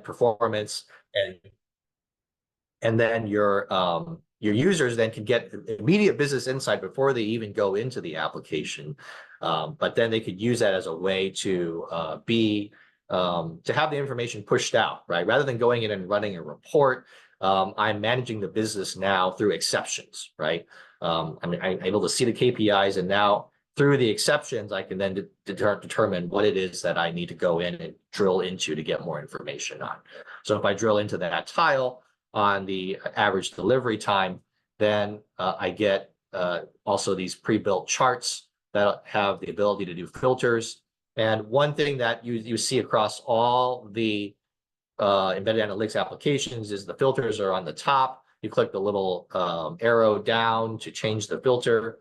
performance, and then your users then can get immediate business insight before they even go into the application. But then they could use that as a way to have the information pushed out, right? Rather than going in and running a report, I'm managing the business now through exceptions, right? I'm able to see the KPIs, and now through the exceptions, I can then determine what it is that I need to go in and drill into to get more information on. So if I drill into that tile on the average delivery time, then I get also these pre-built charts that have the ability to do filters. And one thing that you see across all the embedded analytics applications is the filters are on the top. You click the little arrow down to change the filter.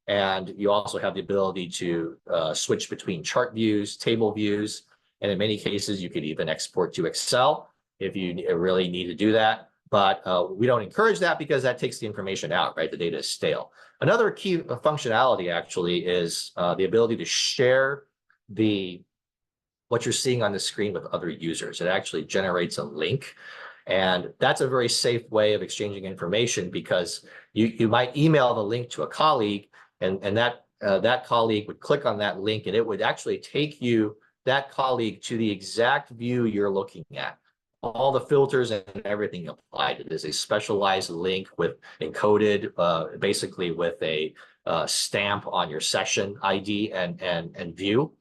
And you also have the ability to switch between chart views, table views, and in many cases, you could even export to Excel if you really need to do that. But we don't encourage that because that takes the information out, right? The data is stale. Another key functionality actually is the ability to share what you're seeing on the screen with other users. It actually generates a link. And that's a very safe way of exchanging information, because you might email the link to a colleague, and that colleague would click on that link, and it would actually take that colleague to the exact view you're looking at. All the filters and everything applied. It is a specialized link with encoded, basically with a stamp on your session ID and view.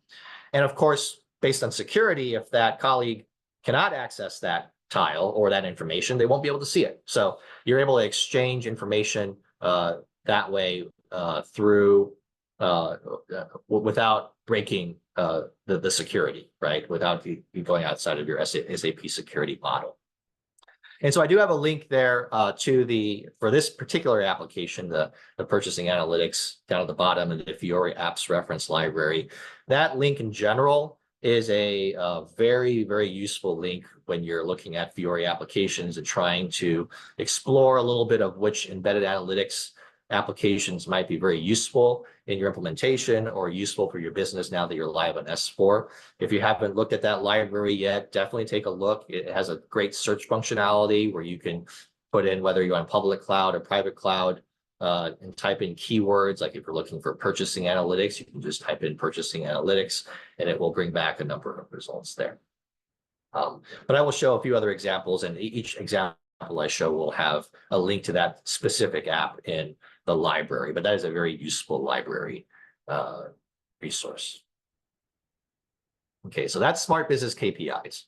And of course, based on security, if that colleague cannot access that tile or that information, they won't be able to see it. So you're able to exchange information that way through without breaking the security, right? Without you going outside of your SAP security model. And so I do have a link there for this particular application, the purchasing analytics down at the bottom of the Fiori apps reference library. That link in general is a very, very useful link when you're looking at Fiori applications and trying to explore a little bit of which embedded analytics applications might be very useful in your implementation or useful for your business now that you're live on S4. If you haven't looked at that library yet, definitely take a look. It has a great search functionality where you can put in whether you're on public cloud or private cloud and type in keywords. Like if you're looking for purchasing analytics, you can just type in purchasing analytics and it will bring back a number of results there. But I will show a few other examples, and each example I show will have a link to that specific app in the library, but that is a very useful library resource. Okay, so that's smart business KPIs.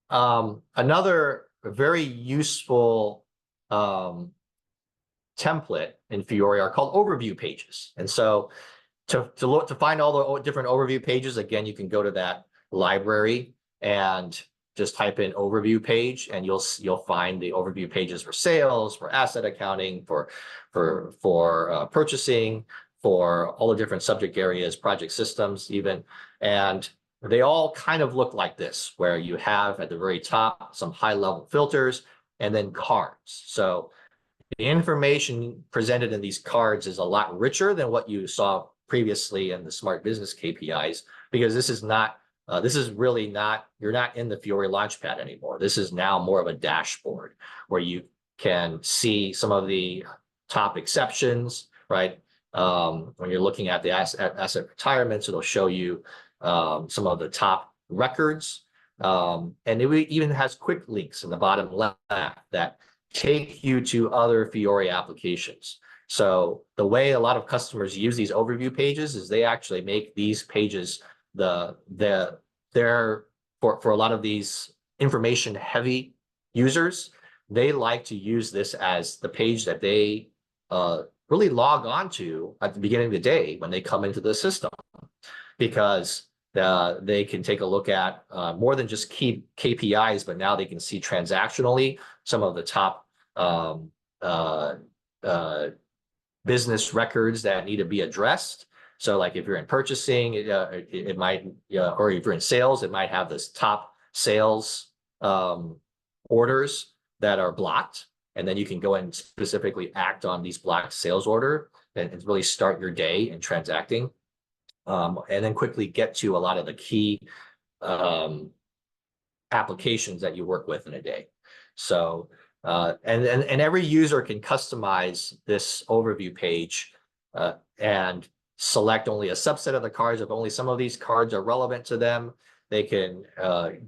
Another very useful template in Fiori are called overview pages. And so to find all the different overview pages, again, you can go to that library and just type in overview page, and you'll find the overview pages for sales, for asset accounting, for purchasing, for all the different subject areas, project systems even. And they all kind of look like this, where you have at the very top some high level filters and then cards. So the information presented in these cards is a lot richer than what you saw previously in the smart business KPIs, because this is really not, you're not in the Fiori Launchpad anymore. This is now more of a dashboard where you can see some of the top exceptions, right? When you're looking at the asset retirements, it'll show you some of the top records. And it even has quick links in the bottom left that take you to other Fiori applications. So the way a lot of customers use these overview pages is they actually make these pages for a lot of these information heavy users, they like to use this as the page that they really log on to at the beginning of the day when they come into the system, because they can take a look at more than just key KPIs, but now they can see transactionally some of the top business records that need to be addressed. So like if you're in purchasing, it might, or if you're in sales, it might have this top sales orders that are blocked. And then you can go and specifically act on these blocked sales order and really start your day in transacting. And then quickly get to a lot of the key applications that you work with in a day. So, and every user can customize this overview page and select only a subset of the cards. If only some of these cards are relevant to them, they can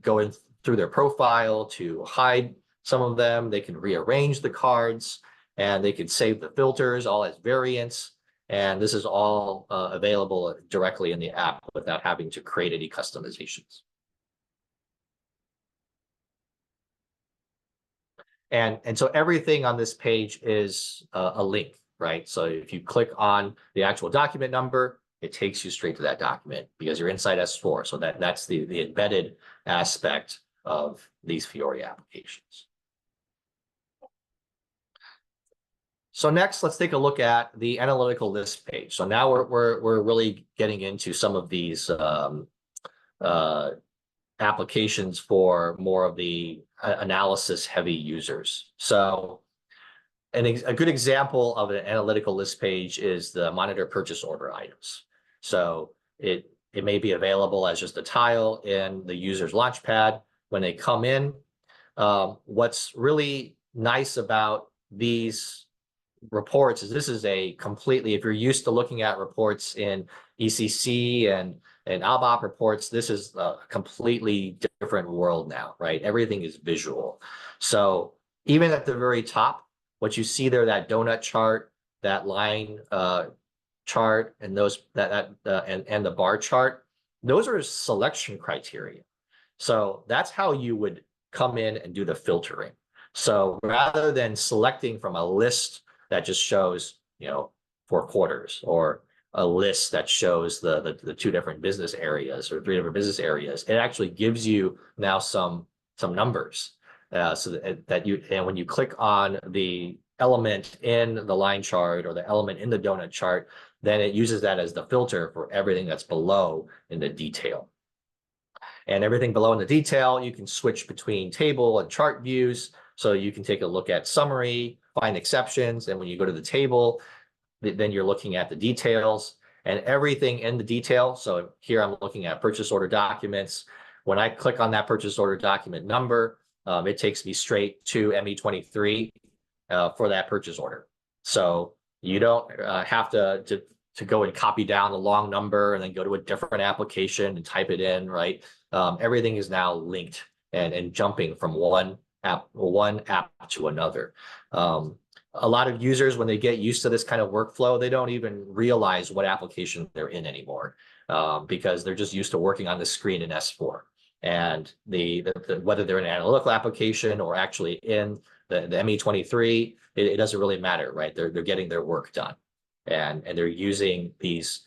go in through their profile to hide some of them. They can rearrange the cards, and they can save the filters all as variants. And this is all available directly in the app without having to create any customizations. And so everything on this page is a link, right? So if you click on the actual document number, it takes you straight to that document because you're inside S4. So that's the embedded aspect of these Fiori applications. So next, let's take a look at the analytical list page. So now we're really getting into some of these applications for more of the analysis heavy users. So a good example of an analytical list page is the monitor purchase order items. So it may be available as just a tile in the user's launchpad when they come in. What's really nice about these reports is this is a completely, if you're used to looking at reports in ECC and ABAP reports, this is a completely different world now, right? Everything is visual. So even at the very top, what you see there, that donut chart, that line chart, and those and the bar chart, those are selection criteria. So that's how you would come in and do the filtering. So rather than selecting from a list that just shows, 4 quarters, or a list that shows the 2 different business areas or 3 different business areas, it actually gives you now some numbers. So that you, and when you click on the element in the line chart or the element in the donut chart, then it uses that as the filter for everything that's below in the detail. And everything below in the detail, you can switch between table and chart views. So you can take a look at summary, find exceptions, and when you go to the table, then you're looking at the details and everything in the detail. So here I'm looking at purchase order documents. When I click on that purchase order document number, it takes me straight to ME23 for that purchase order. So you don't have to go and copy down the long number and then go to a different application and type it in, right? Everything is now linked and jumping from one app to another. A lot of users, when they get used to this kind of workflow, they don't even realize what application they're in anymore because they're just used to working on the screen in S4. And whether they're in an analytical application or actually in the ME23, it doesn't really matter, right? They're getting their work done, and they're using these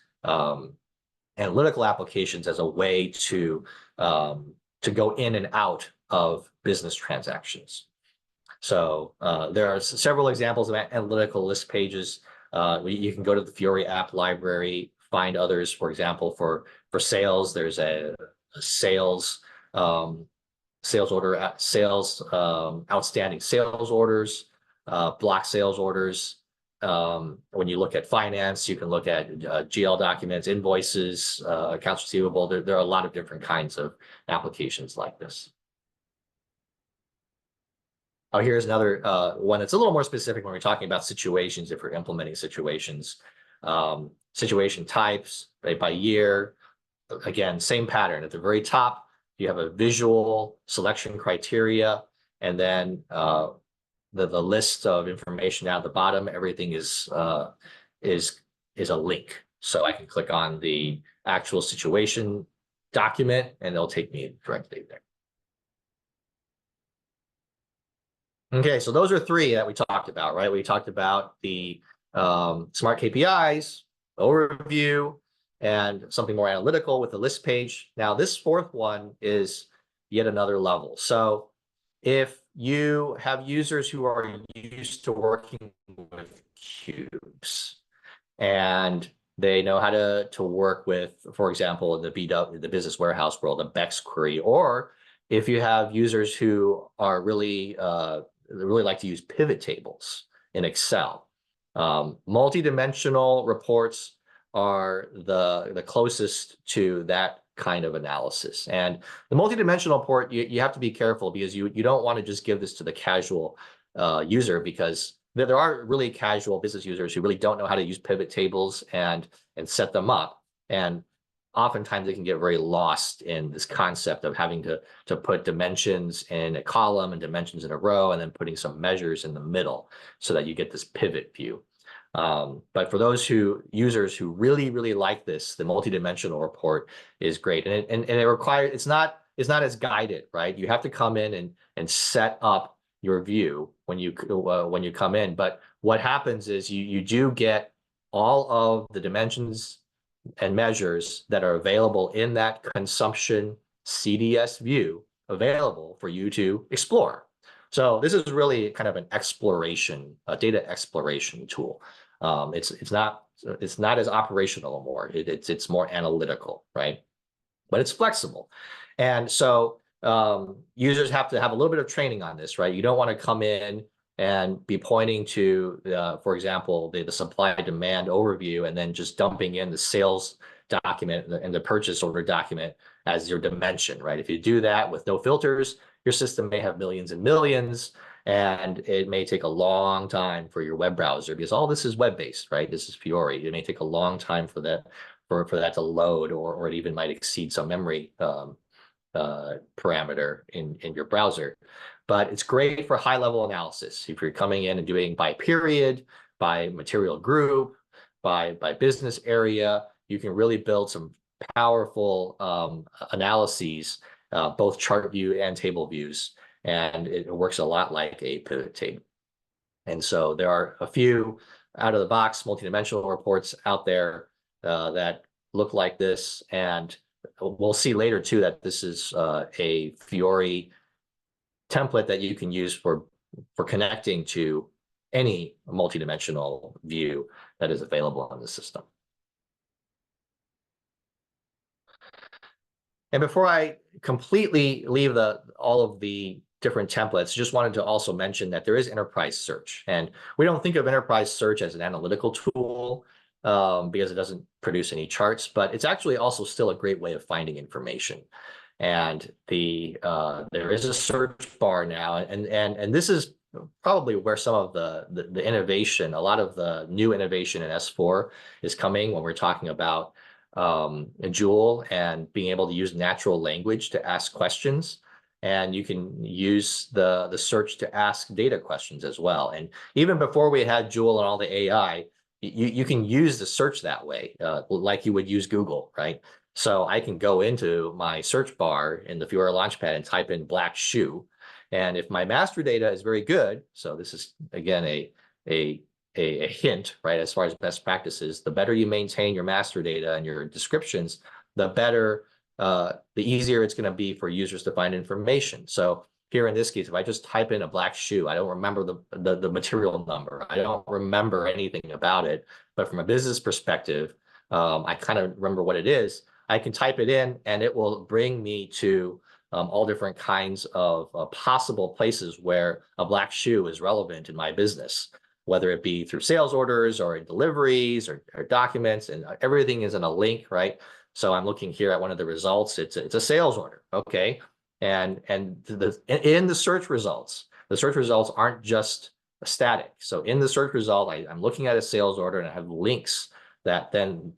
analytical applications as a way to go in and out of business transactions. So there are several examples of analytical list pages. You can go to the Fiori app library, find others. For example, for sales, there's a sales order, outstanding sales orders, block sales orders. When you look at finance, you can look at GL documents, invoices, accounts receivable. There are a lot of different kinds of applications like this. Oh, here's another one that's a little more specific when we're talking about situations, if we're implementing situations. Situation types, right, by year. Again, same pattern. At the very top, you have a visual selection criteria, and then the list of information down at the bottom. Everything is a link. So I can click on the actual situation document, and it'll take me directly there. Okay, so those are 3 that we talked about, right? We talked about the smart KPIs, overview, and something more analytical with the list page. Now, this 4th one is yet another level. So if you have users who are used to working with cubes and they know how to work with, for example, in the business warehouse world, a BEX query, or if you have users who are really like to use pivot tables in Excel. Multi-dimensional reports are the closest to that kind of analysis. And the multidimensional report, you have to be careful because you don't want to just give this to the casual user, because there are really casual business users who really don't know how to use pivot tables and set them up. And oftentimes they can get very lost in this concept of having to put dimensions in a column and dimensions in a row, and then putting some measures in the middle so that you get this pivot view. But for those users who really like this, the multidimensional report is great, and it requires, it's not as guided, right? You have to come in and set up your view when you come in. But what happens is you do get all of the dimensions and measures that are available in that consumption CDS view available for you to explore. So this is really kind of an exploration, a data exploration tool. It's not as operational anymore. It's more analytical, right? But it's flexible. And so users have to have a little bit of training on this, right? You don't want to come in and be pointing to, for example, the supply demand overview, and then just dumping in the sales document and the purchase order document as your dimension, right? If you do that with no filters, your system may have millions and millions, and it may take a long time for your web browser, because all this is web-based, right? This is Fiori. It may take a long time for that to load, or it even might exceed some memory parameter in your browser. But it's great for high-level analysis. If you're coming in and doing by period, by material group, by business area, you can really build some powerful analyses, both chart view and table views, and it works a lot like a pivot table. And so there are a few out-of-the-box multidimensional reports out there that look like this, and we'll see later too that this is a Fiori template that you can use for connecting to any multidimensional view that is available in the system. And before I completely leave all of the different templates, just wanted to also mention that there is enterprise search. And we don't think of enterprise search as an analytical tool because it doesn't produce any charts, but it's actually also still a great way of finding information. And there is a search bar now, and this is probably where some of the innovation, a lot of the new innovation in S4 is coming, when we're talking about Joule and being able to use natural language to ask questions. And you can use the search to ask data questions as well. And even before we had Joule and all the AI, you can use the search that way, like you would use Google, right? So I can go into my search bar in the Fiori Launchpad and type in black shoe. And if my master data is very good, so this is, again, a hint, right, as far as best practices, the better you maintain your master data and your descriptions, the better, the easier it's going to be for users to find information. So here in this case, if I just type in a black shoe, I don't remember the material number. I don't remember anything about it. But from a business perspective, I kind of remember what it is. I can type it in, and it will bring me to all different kinds of possible places where a black shoe is relevant in my business, whether it be through sales orders or in deliveries or documents, and everything is in a link, right? So I'm looking here at one of the results. It's a sales order, okay? And in the search results aren't just static. So in the search result, I'm looking at a sales order, and I have links that then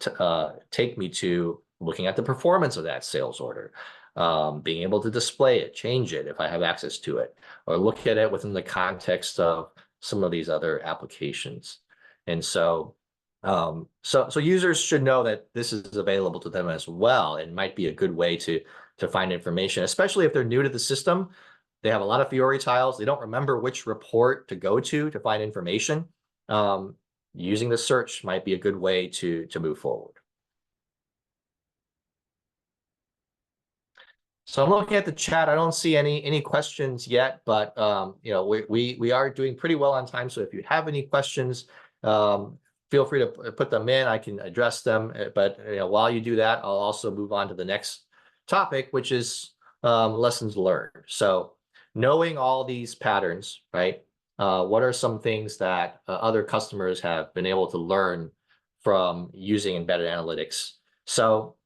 take me to looking at the performance of that sales order, being able to display it, change it if I have access to it, or look at it within the context of some of these other applications. And so so users should know that this is available to them as well, and might be a good way to find information, especially if they're new to the system. They have a lot of Fiori tiles. They don't remember which report to go to find information. Using the search might be a good way to move forward. So I'm looking at the chat. I don't see any questions yet, but you know, we are doing pretty well on time. So if you have any questions, feel free to put them in. I can address them. But you know, while you do that, I'll also move on to the next topic, which is lessons learned. So knowing all these patterns, right? What are some things that other customers have been able to learn from using embedded analytics? So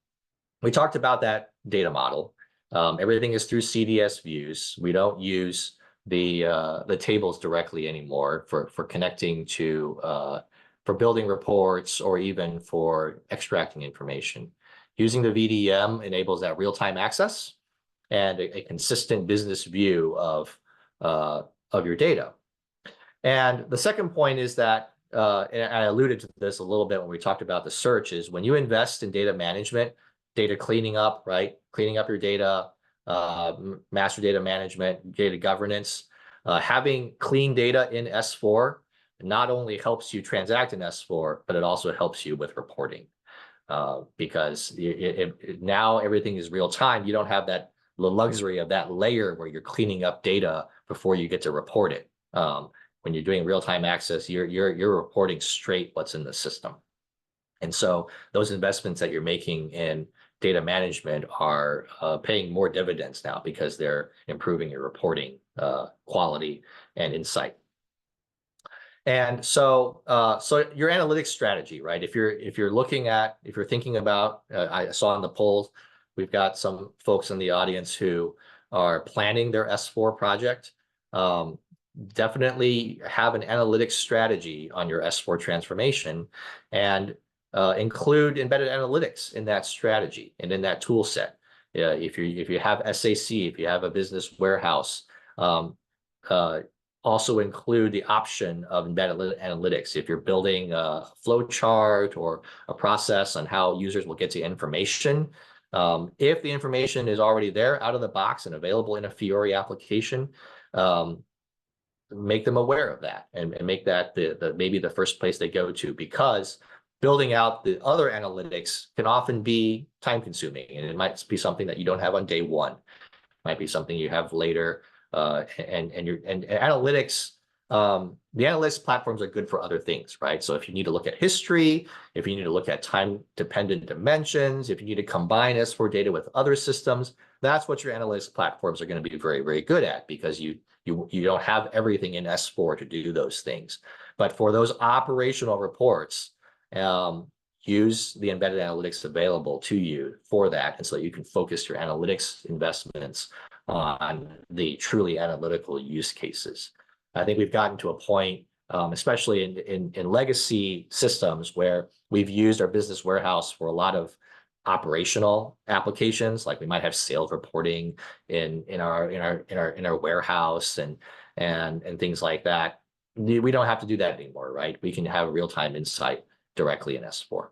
we talked about that data model. Everything is through CDS views. We don't use the tables directly anymore for connecting to for building reports or even for extracting information. Using the VDM enables that real-time access and a consistent business view of your data. And the second point is that, and I alluded to this a little bit when we talked about the search, is when you invest in data management, data cleaning up, right? Cleaning up your data, master data management, data governance, having clean data in S4 not only helps you transact in S4, but it also helps you with reporting. Because now everything is real time. You don't have the luxury of that layer where you're cleaning up data before you get to report it. When you're doing real-time access, you're reporting straight what's in the system. And so those investments that you're making in data management are paying more dividends now because they're improving your reporting quality and insight. And so your analytics strategy, right? If you're thinking about, I saw in the polls, we've got some folks in the audience who are planning their S4 project. Definitely have an analytics strategy on your S4 transformation, and include embedded analytics in that strategy and in that tool set. If you have SAC, if you have a business warehouse, also include the option of embedded analytics. If you're building a flow chart or a process on how users will get to information, if the information is already there out of the box and available in a Fiori application, make them aware of that and make that maybe the first place they go to, because building out the other analytics can often be time consuming, and it might be something that you don't have on day one. It might be something you have later. And analytics, the analytics platforms are good for other things, right? So if you need to look at history, if you need to look at time-dependent dimensions, if you need to combine S4 data with other systems, that's what your analytics platforms are going to be very, very good at, because you don't have everything in S4 to do those things. But for those operational reports, use the embedded analytics available to you for that, and so you can focus your analytics investments on the truly analytical use cases. I think we've gotten to a point, especially in legacy systems, where we've used our business warehouse for a lot of operational applications, like we might have sales reporting in our warehouse and things like that. We don't have to do that anymore, right? We can have real-time insight directly in S4.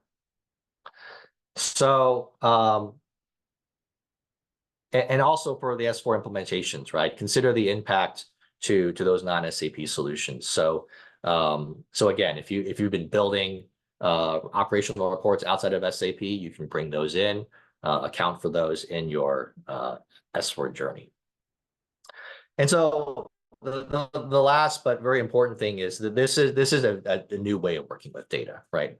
So, and also for the S4 implementations, right? Consider the impact to those non-SAP solutions. So, so again, if you've been building operational reports outside of SAP, you can bring those in, account for those in your S4 journey. And so the last but very important thing is that this is a new way of working with data, right?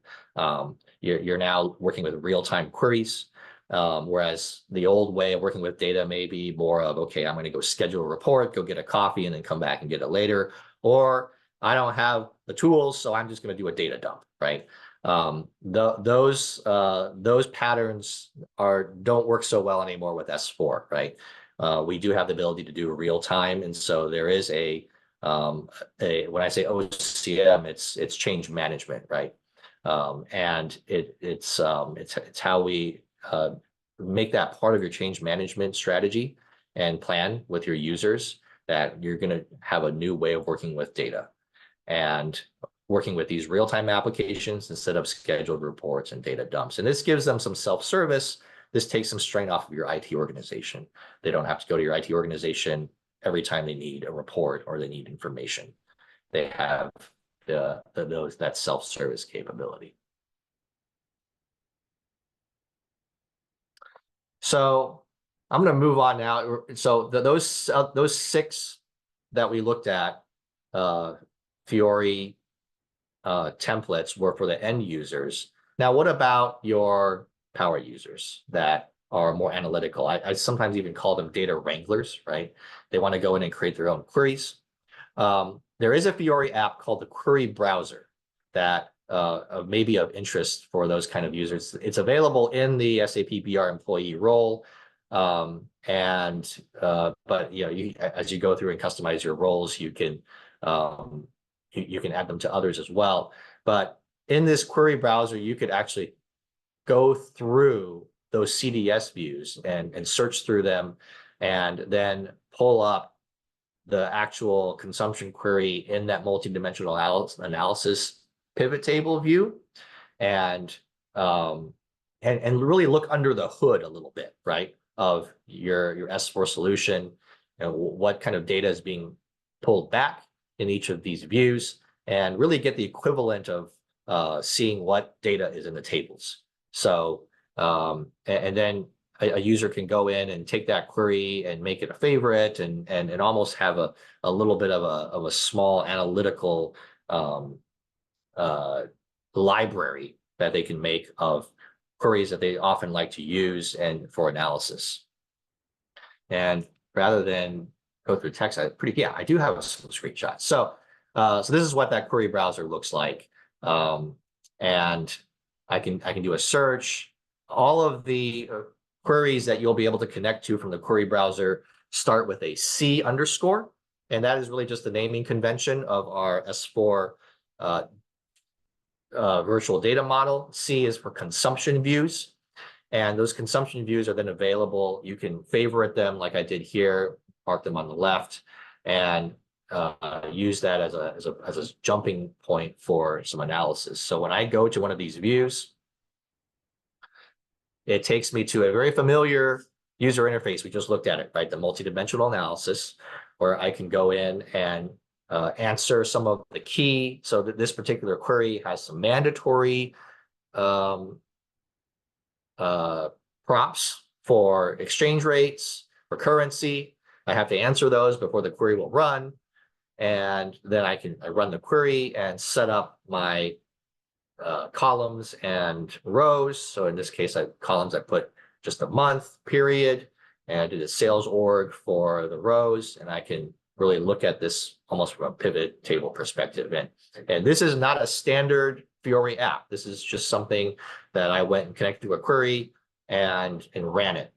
You're now working with real-time queries, whereas the old way of working with data may be more of, okay, I'm going to go schedule a report, go get a coffee, and then come back and get it later. Or I don't have the tools, so I'm just going to do a data dump, right? Those patterns don't work so well anymore with S4, right? We do have the ability to do real time, and so there is when I say OCM, it's change management, right? And it's how we make that part of your change management strategy and plan with your users, that you're going to have a new way of working with data and working with these real-time applications instead of scheduled reports and data dumps. And this gives them some self-service. This takes some strain off of your IT organization. They don't have to go to your IT organization every time they need a report or they need information. They have that self-service capability. So I'm going to move on now. So those six that we looked at, Fiori templates, were for the end users. Now, what about your power users that are more analytical? I sometimes even call them data wranglers, right? They want to go in and create their own queries. There is a Fiori app called the Query Browser that maybe of interest for those kind of users. It's available in the SAP BR employee role. But as you go through and customize your roles, you can add them to others as well. But in this query browser, you could actually go through those CDS views and search through them, and then pull up the actual consumption query in that multidimensional analysis pivot table view, and really look under the hood a little bit, right, of your S4 solution, and what kind of data is being pulled back in each of these views, and really get the equivalent of seeing what data is in the tables. So, and then a user can go in and take that query and make it a favorite, and almost have a little bit of a small analytical library that they can make of queries that they often like to use and for analysis. And rather than go through text, I do have a screenshot. So this is what that query browser looks like. And I can do a search. All of the queries that you'll be able to connect to from the query browser start with a C underscore, and that is really just the naming convention of our S4 virtual data model. C is for consumption views, and those consumption views are then available. You can favorite them like I did here, mark them on the left, and use that as a jumping point for some analysis. So when I go to one of these views, it takes me to a very familiar user interface. We just looked at it, right? The multidimensional analysis, where I can go in and answer some of the key. So that this particular query has some mandatory prompts for exchange rates, for currency. I have to answer those before the query will run. And then I run the query and set up my columns and rows. So in this case, columns, I put just a month, period, and I did a sales org for the rows, and I can really look at this almost from a pivot table perspective. And this is not a standard Fiori app. This is just something that I went and connected to a query and ran it.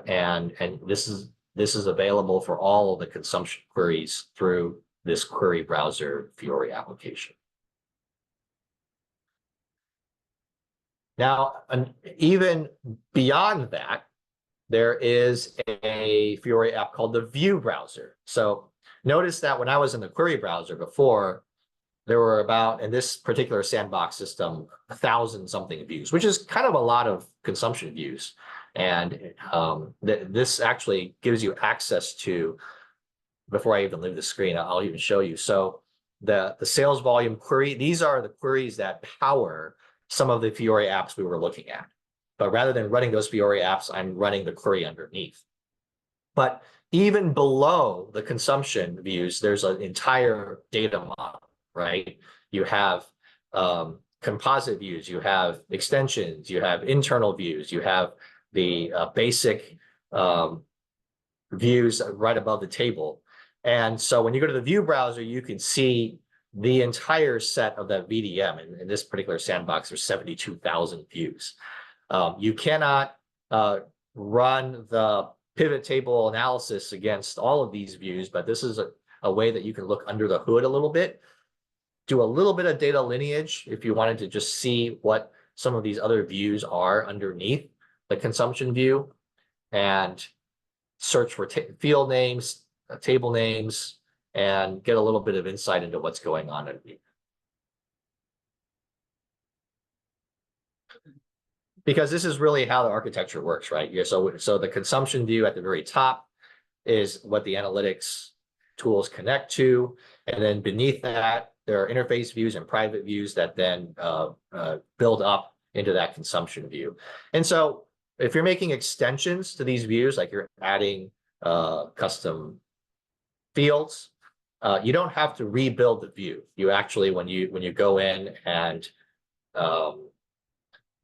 And this is available for all of the consumption queries through this query browser Fiori application. Now, even beyond that, there is a Fiori app called the View browser. So notice that when I was in the query browser before, there were about, in this particular sandbox system, 1,000 something views, which is kind of a lot of consumption views. And this actually gives you access to, before I even leave the screen, I'll even show you. So the sales volume query, these are the queries that power some of the Fiori apps we were looking at. But rather than running those Fiori apps, I'm running the query underneath. But even below the consumption views, there's an entire data model, right? You have composite views, you have extensions, you have internal views, you have the basic views right above the table. And so when you go to the View browser, you can see the entire set of that VDM. And in this particular sandbox, there's 72,000 views. You cannot run the pivot table analysis against all of these views, but this is a way that you can look under the hood a little bit, do a little bit of data lineage if you wanted to just see what some of these other views are underneath the consumption view, and search for field names, table names, and get a little bit of insight into what's going on underneath. Because this is really how the architecture works, right? So the consumption view at the very top is what the analytics tools connect to. And then beneath that, there are interface views and private views that then build up into that consumption view. And so if you're making extensions to these views, like you're adding custom fields, you don't have to rebuild the view. You actually, when you go in and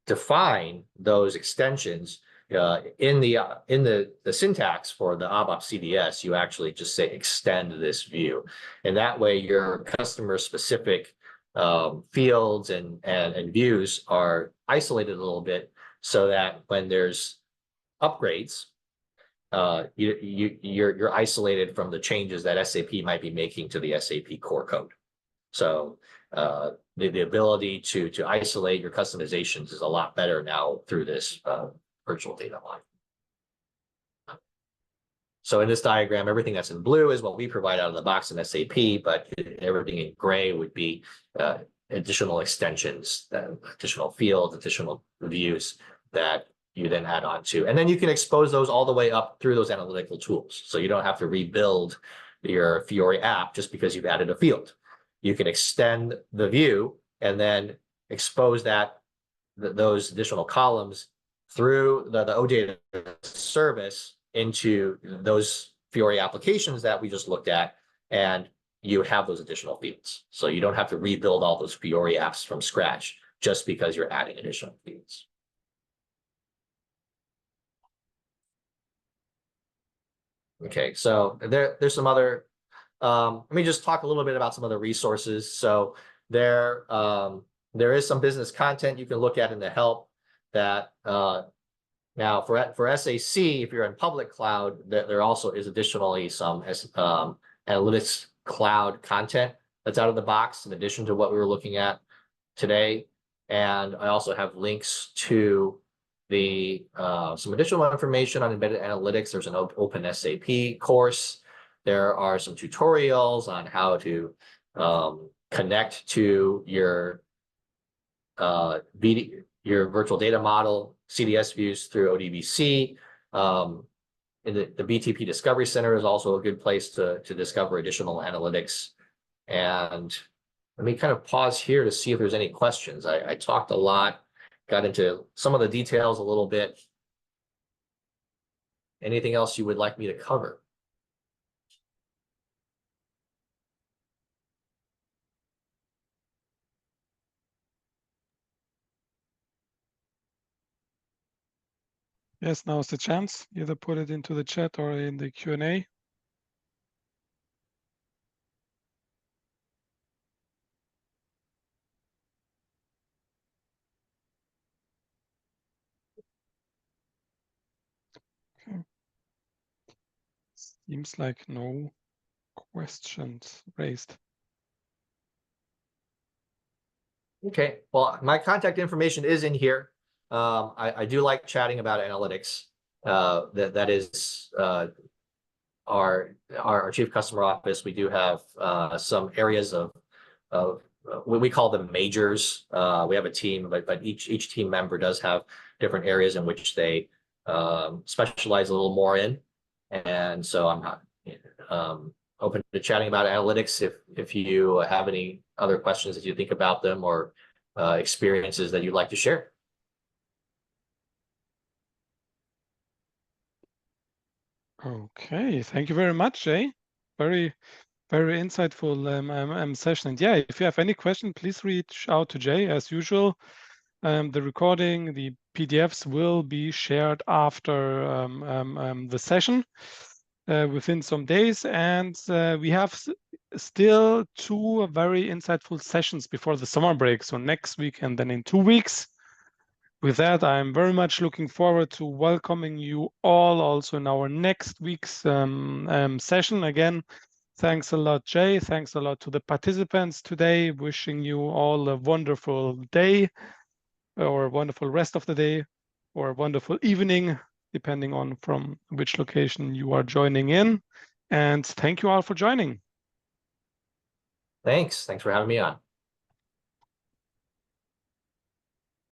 define those extensions in the syntax for the ABAP CDS, you actually just say extend this view, and that way your customer specific fields and views are isolated a little bit, so that when there's upgrades, you're isolated from the changes that SAP might be making to the SAP core code. So the ability to isolate your customizations is a lot better now through this virtual data line. So in this diagram, everything that's in blue is what we provide out of the box in SAP, but everything in gray would be additional extensions, additional fields, additional views that you then add on to. And then you can expose those all the way up through those analytical tools. So you don't have to rebuild your Fiori app just because you've added a field. You can extend the view and then expose those additional columns through the OData service into those Fiori applications that we just looked at, and you have those additional fields. So you don't have to rebuild all those Fiori apps from scratch just because you're adding additional fields. Okay, so there's some other, let me just talk a little bit about some other resources. So there is some business content you can look at in the help that now for SAC, if you're in public cloud, there also is additionally some analytics cloud content that's out of the box in addition to what we were looking at today. And I also have links to some additional information on embedded analytics. There's an open SAP course. There are some tutorials on how to connect to your virtual data model CDS views through ODBC. And the BTP Discovery Center is also a good place to discover additional analytics. And let me kind of pause here to see if there's any questions. I talked a lot, got into some of the details a little bit. Anything else you would like me to cover? Yes, now's the chance. Either put it into the chat or in the Q&A. Okay. Seems like no questions raised. Okay, well, my contact information is in here. I do like chatting about analytics. That is our chief customer office. We do have some areas of what we call them majors. We have a team, but each team member does have different areas in which they specialize a little more in. And so I'm not open to chatting about analytics if you have any other questions that you think about them or experiences that you'd like to share. Okay, thank you very much, Jay. Very, very insightful session. And yeah, if you have any question, please reach out to Jay as usual. The recording, the PDFs will be shared after the session within some days. And we have still 2 very insightful sessions before the summer break. So next week and then in 2 weeks. With that, I'm very much looking forward to welcoming you all also in our next week's session. Again, thanks a lot, Jay. Thanks a lot to the participants today. Wishing you all a wonderful day or a wonderful rest of the day or a wonderful evening, depending on from which location you are joining in. And thank you all for joining. Thanks for having me on.